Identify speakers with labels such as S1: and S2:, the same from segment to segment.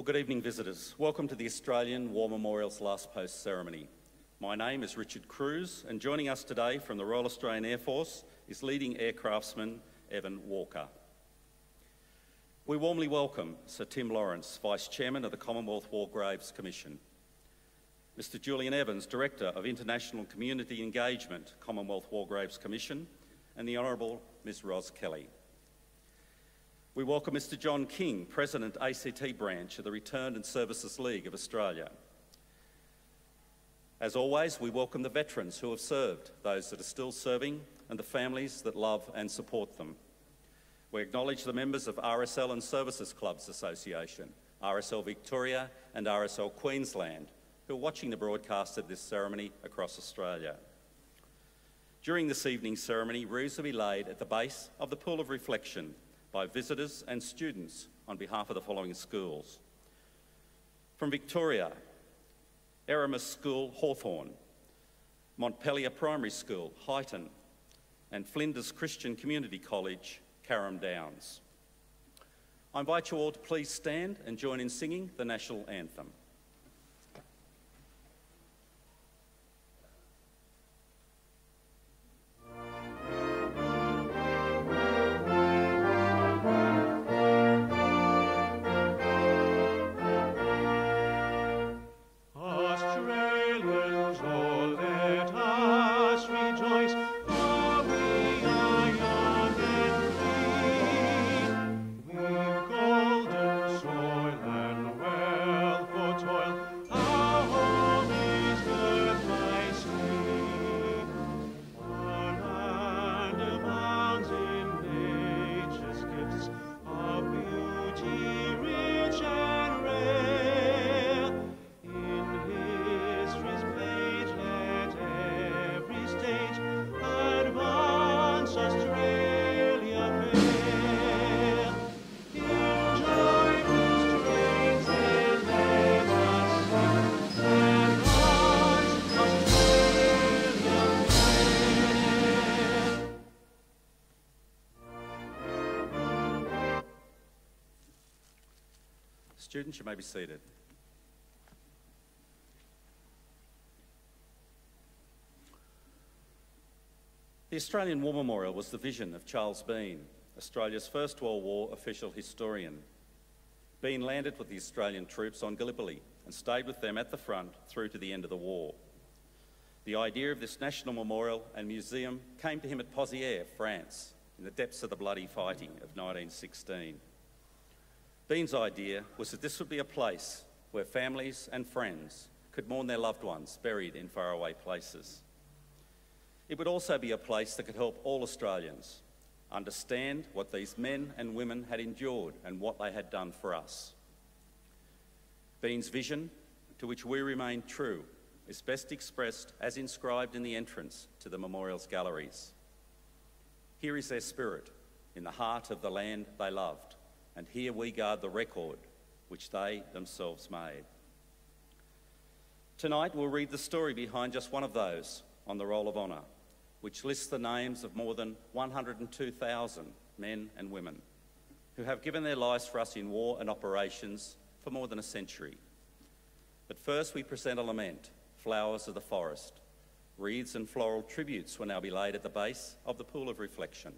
S1: Good evening, visitors. Welcome to the Australian War Memorial's Last Post ceremony. My name is Richard Cruz, and joining us today from the Royal Australian Air Force is leading aircraftsman Evan Walker. We warmly welcome Sir Tim Lawrence, Vice Chairman of the Commonwealth War Graves Commission, Mr Julian Evans, Director of International Community Engagement, Commonwealth War Graves Commission, and the Honourable Ms Ros Kelly. We welcome Mr John King, President, ACT Branch of the Returned and Services League of Australia. As always, we welcome the veterans who have served, those that are still serving, and the families that love and support them. We acknowledge the members of RSL and Services Clubs Association, RSL Victoria and RSL Queensland, who are watching the broadcast of this ceremony across Australia. During this evening's ceremony, wreaths will be laid at the base of the Pool of Reflection by visitors and students on behalf of the following schools. From Victoria, Eramis School, Hawthorn, Montpellier Primary School, Highton, and Flinders Christian Community College, Carrum Downs. I invite you all to please stand and join in singing the National Anthem. Students, you may be seated. The Australian War Memorial was the vision of Charles Bean, Australia's First World War official historian. Bean landed with the Australian troops on Gallipoli and stayed with them at the front through to the end of the war. The idea of this national memorial and museum came to him at Pozières, France, in the depths of the bloody fighting of 1916. Bean's idea was that this would be a place where families and friends could mourn their loved ones buried in faraway places. It would also be a place that could help all Australians understand what these men and women had endured and what they had done for us. Bean's vision, to which we remain true, is best expressed as inscribed in the entrance to the memorial's galleries. Here is their spirit, in the heart of the land they loved, and here we guard the record which they themselves made. Tonight we'll read the story behind just one of those on the Roll of Honour, which lists the names of more than 102,000 men and women who have given their lives for us in war and operations for more than a century. But first we present a lament, Flowers of the Forest. Wreaths and floral tributes will now be laid at the base of the Pool of Reflection.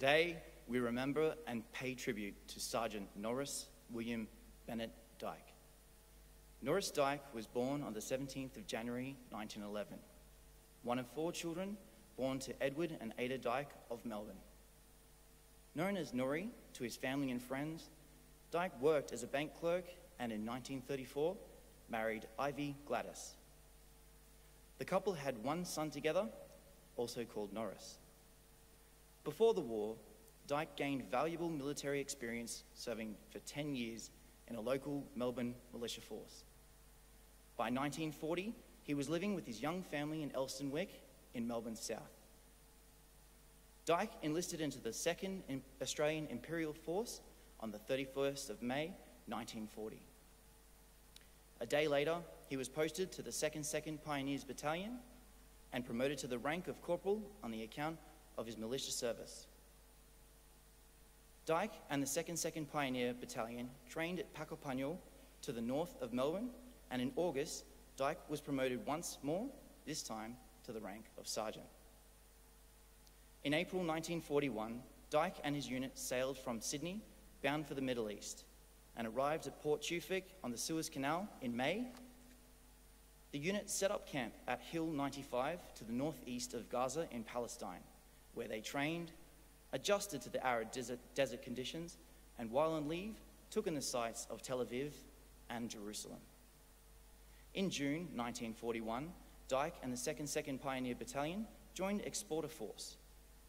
S2: Today, we remember and pay tribute to Sergeant Norris William Bennett Dike. Norris Dike was born on the 17th of January 1911, one of 4 children born to Edward and Ada Dike of Melbourne. Known as Norrie to his family and friends, Dike worked as a bank clerk and in 1934 married Ivy Gladys. The couple had 1 son together, also called Norris. Before the war, Dike gained valuable military experience serving for 10 years in a local Melbourne militia force. By 1940, he was living with his young family in Elstonwick in Melbourne South. Dike enlisted into the 2nd Australian Imperial Force on the 31st of May 1940. A day later, he was posted to the 2nd Pioneers Battalion and promoted to the rank of corporal on the account of his militia service. Dike and the 2nd Pioneer Battalion trained at Pacopanel to the north of Melbourne, and in August, Dike was promoted once more, this time to the rank of sergeant. In April 1941, Dike and his unit sailed from Sydney, bound for the Middle East, and arrived at Port Tewfik on the Suez Canal in May. The unit set up camp at Hill 95 to the northeast of Gaza in Palestine, where they trained, adjusted to the arid desert conditions, and while on leave, took in the sights of Tel Aviv and Jerusalem. In June 1941, Dike and the 2nd Pioneer Battalion joined Exporter Force,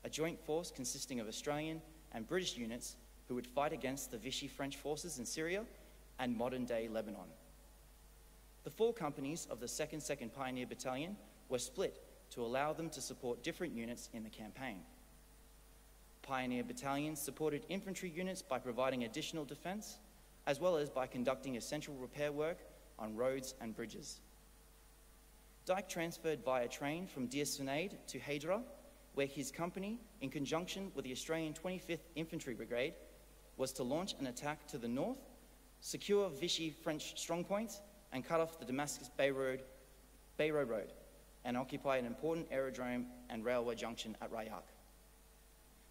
S2: a joint force consisting of Australian and British units who would fight against the Vichy French forces in Syria and modern-day Lebanon. The 4 companies of the 2nd Pioneer Battalion were split to allow them to support different units in the campaign. Pioneer battalions supported infantry units by providing additional defence, as well as by conducting essential repair work on roads and bridges. Dike transferred via train from Deir Sunaid to Hadra, where his company, in conjunction with the Australian 25th Infantry Brigade, was to launch an attack to the north, secure Vichy French strongpoints, and cut off the Damascus-Beirut Road, and occupy an important aerodrome and railway junction at Rayak.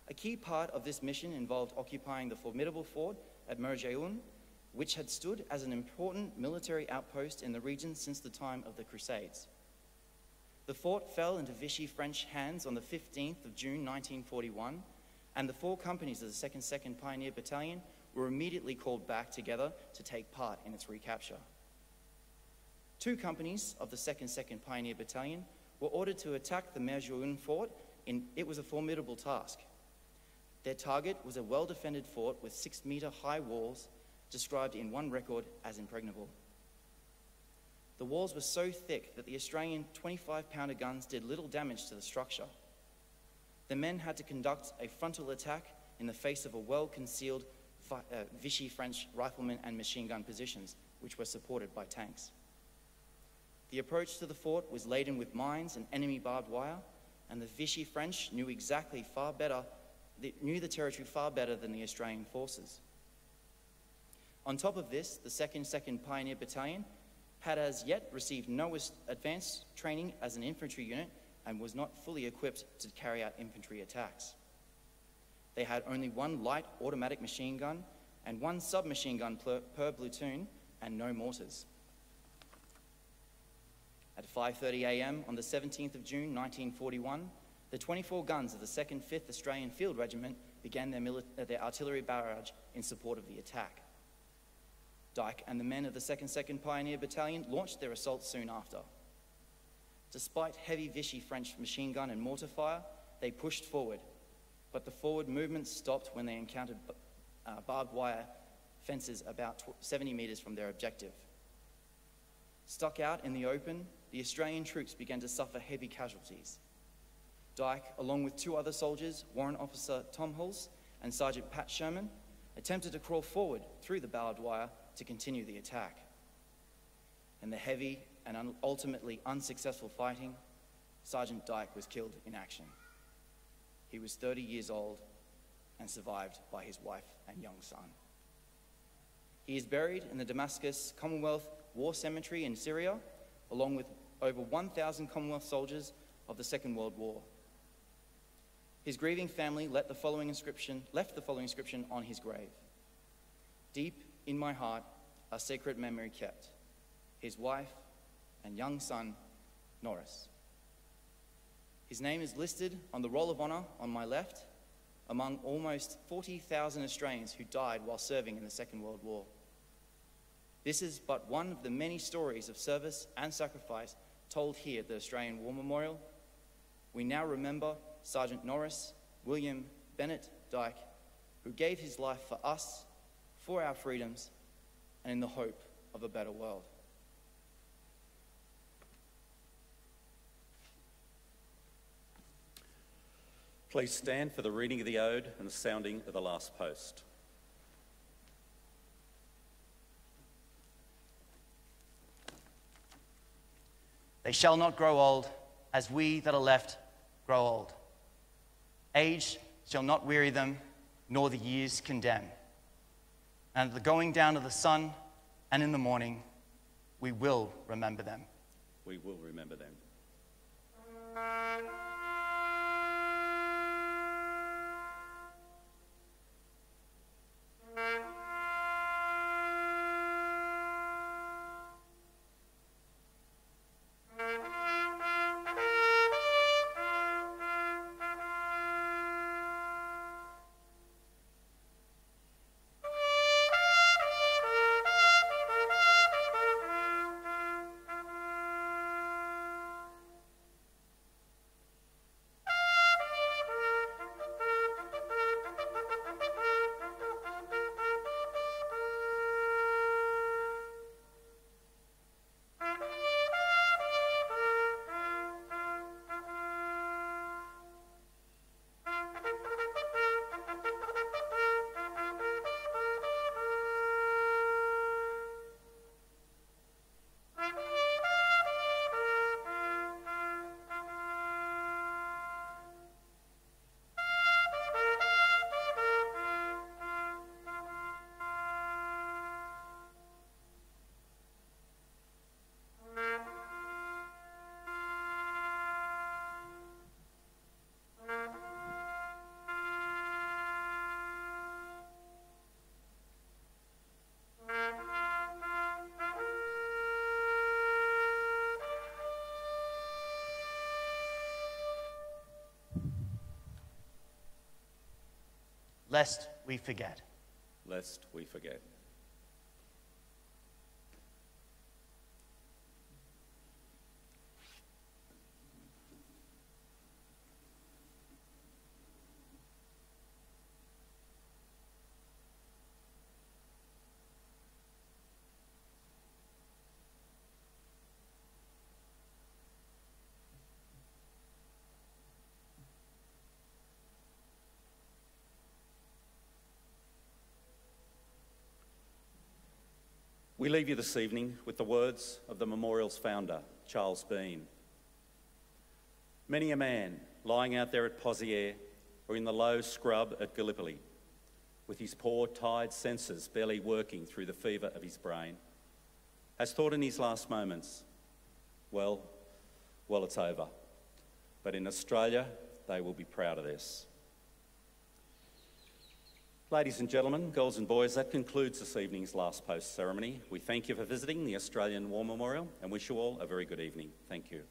S2: A key part of this mission involved occupying the formidable fort at Merjaoun, which had stood as an important military outpost in the region since the time of the Crusades. The fort fell into Vichy French hands on the 15th of June 1941, and the 4 companies of the 2nd Pioneer Battalion were immediately called back together to take part in its recapture. 2 companies of the 2nd Pioneer Battalion were ordered to attack the Merjaoun fort. It was a formidable task. Their target was a well-defended fort with 6-metre high walls, described in one record as impregnable. The walls were so thick that the Australian 25-pounder guns did little damage to the structure. The men had to conduct a frontal attack in the face of a well-concealed Vichy French riflemen and machine gun positions, which were supported by tanks. The approach to the fort was laden with mines and enemy barbed wire, and the Vichy French knew the territory far better than the Australian forces. On top of this, the 2nd Pioneer Battalion had as yet received no advanced training as an infantry unit and was not fully equipped to carry out infantry attacks. They had only 1 light automatic machine gun and 1 submachine gun per platoon and no mortars. At 5:30 a.m. on the 17th of June 1941, the 24 guns of the 2nd 5th Australian Field Regiment began their artillery barrage in support of the attack. Dike and the men of the 2nd Pioneer Battalion launched their assault soon after. Despite heavy Vichy French machine gun and mortar fire, they pushed forward, but the forward movement stopped when they encountered barbed wire fences about 70 metres from their objective. Stuck out in the open, the Australian troops began to suffer heavy casualties. Dike, along with 2 other soldiers, Warrant Officer Tom Hulse and Sergeant Pat Sherman, attempted to crawl forward through the barbed wire to continue the attack. In the heavy and ultimately unsuccessful fighting, Sergeant Dike was killed in action. He was 30 years old and survived by his wife and young son. He is buried in the Damascus Commonwealth War Cemetery in Syria, along with over 1,000 Commonwealth soldiers of the Second World War. His grieving family left the following inscription on his grave. Deep in my heart, a secret memory kept. His wife and young son, Norris. His name is listed on the Roll of Honour on my left, among almost 40,000 Australians who died while serving in the Second World War. This is but one of the many stories of service and sacrifice told here at the Australian War Memorial. We now remember Sergeant Norris, William Bennett Dike, who gave his life for us, for our freedoms, and in the hope of a better world.
S1: Please stand for the reading of the ode and the sounding of the last post.
S2: They shall not grow old, as we that are left grow old. Age shall not weary them, nor the years condemn. And at the going down of the sun and in the morning, we will remember them.
S1: We will remember them.
S2: Lest we forget.
S1: Lest we forget. We leave you this evening with the words of the memorial's founder, Charles Bean. Many a man lying out there at Pozières or in the low scrub at Gallipoli, with his poor, tired senses barely working through the fever of his brain, has thought in his last moments, well, it's over. But in Australia, they will be proud of this. Ladies and gentlemen, girls and boys, that concludes this evening's last post ceremony. We thank you for visiting the Australian War Memorial and wish you all a very good evening. Thank you.